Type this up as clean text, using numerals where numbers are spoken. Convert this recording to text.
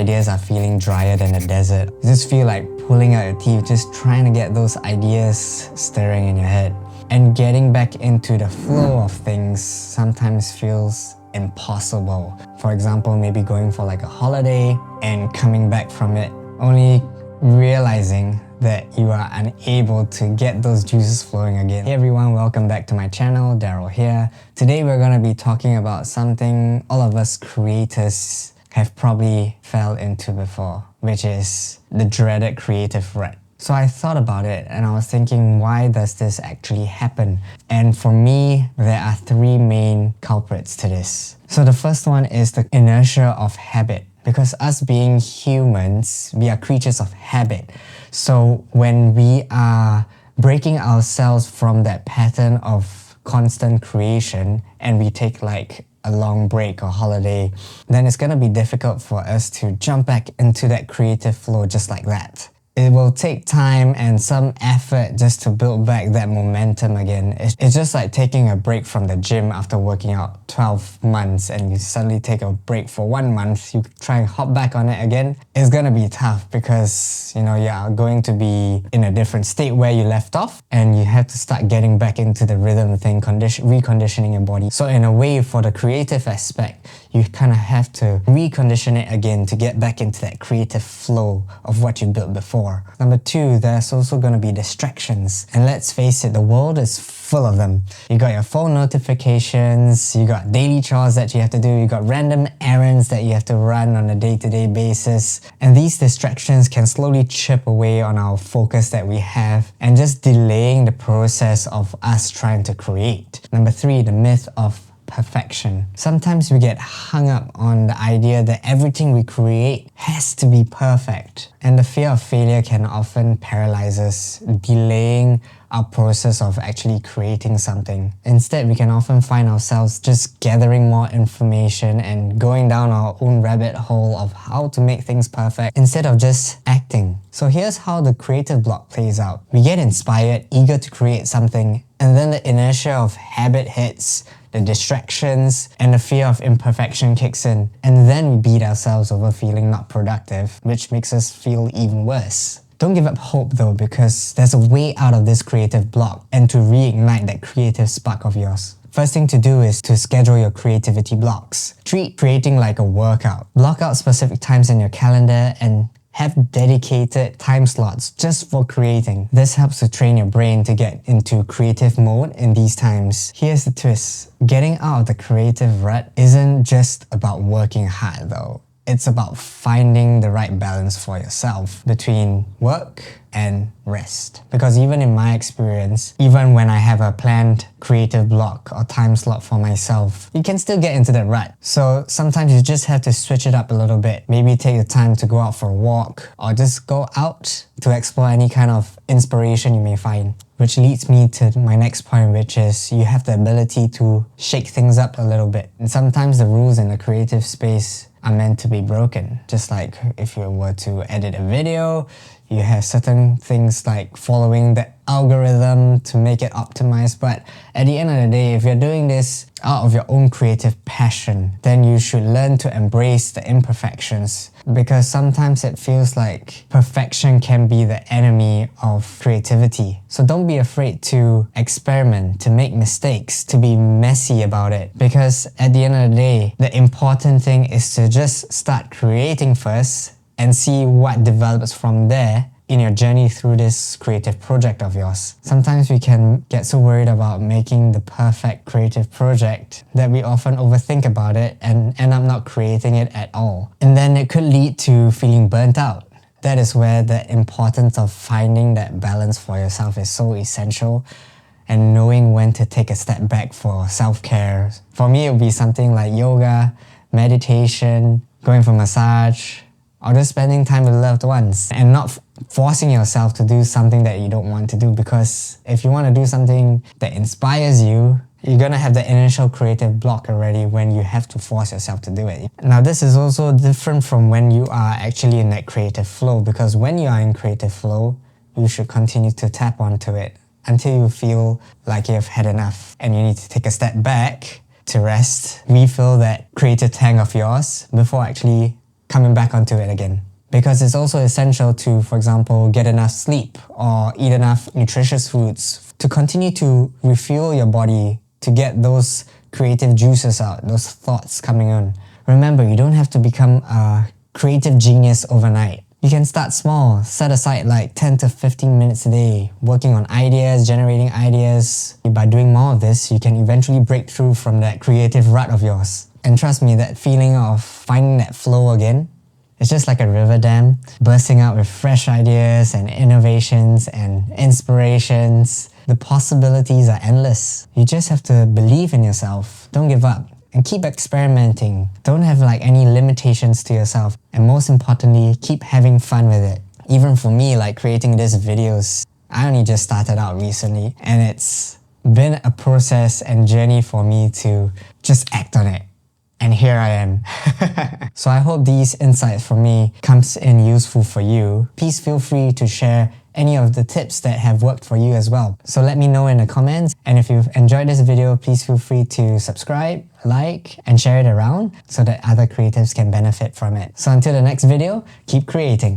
ideas are feeling drier than a desert. You just feel like pulling out your teeth, just trying to get those ideas stirring in your head. And getting back into the flow of things sometimes feels impossible. For example, maybe going for like a holiday and coming back from it, only realizing that you are unable to get those juices flowing again. Hey everyone, welcome back to my channel, Daryl here. Today we're going to be talking about something all of us creators have probably fell into before, which is the dreaded creative rut. So I thought about it and I was thinking, why does this actually happen? And for me, there are three main culprits to this. So the first one is the inertia of habit. Because us being humans, we are creatures of habit. So when we are breaking ourselves from that pattern of constant creation and we take like a long break or holiday, then it's gonna be difficult for us to jump back into that creative flow just like that. It will take time and some effort just to build back that momentum again. It's just like taking a break from the gym after working out 12 months and you suddenly take a break for 1 month, you try and hop back on it again. It's gonna be tough because you are going to be in a different state where you left off and you have to start getting back into the rhythm thing, reconditioning your body. So in a way, for the creative aspect, you kind of have to recondition it again to get back into that creative flow of what you built before. Number two, there's also going to be distractions. And let's face it, the world is full of them. You got your phone notifications, you got daily chores that you have to do, you got random errands that you have to run on a day-to-day basis. And these distractions can slowly chip away on our focus that we have and just delaying the process of us trying to create. Number three, the myth of perfection. Sometimes we get hung up on the idea that everything we create has to be perfect. And the fear of failure can often paralyze us, delaying our process of actually creating something. Instead, we can often find ourselves just gathering more information and going down our own rabbit hole of how to make things perfect instead of just acting. So here's how the creative block plays out. We get inspired, eager to create something, and then the inertia of habit hits, the distractions, and the fear of imperfection kicks in. And then we beat ourselves over feeling not productive, which makes us feel even worse. Don't give up hope though, because there's a way out of this creative block and to reignite that creative spark of yours. First thing to do is to schedule your creativity blocks. Treat creating like a workout. Block out specific times in your calendar and have dedicated time slots just for creating. This helps to train your brain to get into creative mode in these times. Here's the twist. Getting out of the creative rut isn't just about working hard though. It's about finding the right balance for yourself between work and rest. Because even in my experience, even when I have a planned creative block or time slot for myself, you can still get into that rut. So sometimes you just have to switch it up a little bit. Maybe take the time to go out for a walk or just go out to explore any kind of inspiration you may find. Which leads me to my next point, which is you have the ability to shake things up a little bit. And sometimes the rules in the creative space are meant to be broken. Just like if you were to edit a video, you have certain things like following the algorithm to make it optimized. But at the end of the day, if you're doing this out of your own creative passion, then you should learn to embrace the imperfections. Because sometimes it feels like perfection can be the enemy of creativity. So don't be afraid to experiment, to make mistakes, to be messy about it. Because at the end of the day, the important thing is to just start creating first and see what develops from there in your journey through this creative project of yours. Sometimes we can get so worried about making the perfect creative project that we often overthink about it and end up not creating it at all. And then it could lead to feeling burnt out. That is where the importance of finding that balance for yourself is so essential, and knowing when to take a step back for self-care. For me, it would be something like yoga, meditation, going for massage, or just spending time with loved ones and not forcing yourself to do something that you don't want to do. Because if you want to do something that inspires you, you're gonna have the initial creative block already when you have to force yourself to do it. Now this is also different from when you are actually in that creative flow, because when you are in creative flow, you should continue to tap onto it until you feel like you've had enough and you need to take a step back to rest, refill that creative tank of yours before actually coming back onto it again. Because it's also essential to, for example, get enough sleep or eat enough nutritious foods to continue to refuel your body to get those creative juices out, those thoughts coming on. Remember, you don't have to become a creative genius overnight. You can start small, set aside like 10 to 15 minutes a day, working on ideas, generating ideas. By doing more of this, you can eventually break through from that creative rut of yours. And trust me, that feeling of finding that flow again, it's just like a river dam, bursting out with fresh ideas and innovations and inspirations. The possibilities are endless. You just have to believe in yourself. Don't give up. And keep experimenting. Don't have like any limitations to yourself. And most importantly, keep having fun with it. Even for me, like creating these videos, I only just started out recently, and it's been a process and journey for me to just act on it. And here I am. So I hope these insights from me comes in useful for you. Please feel free to share any of the tips that have worked for you as well. So let me know in the comments. And if you've enjoyed this video, please feel free to subscribe, like, and share it around so that other creatives can benefit from it. So until the next video, keep creating.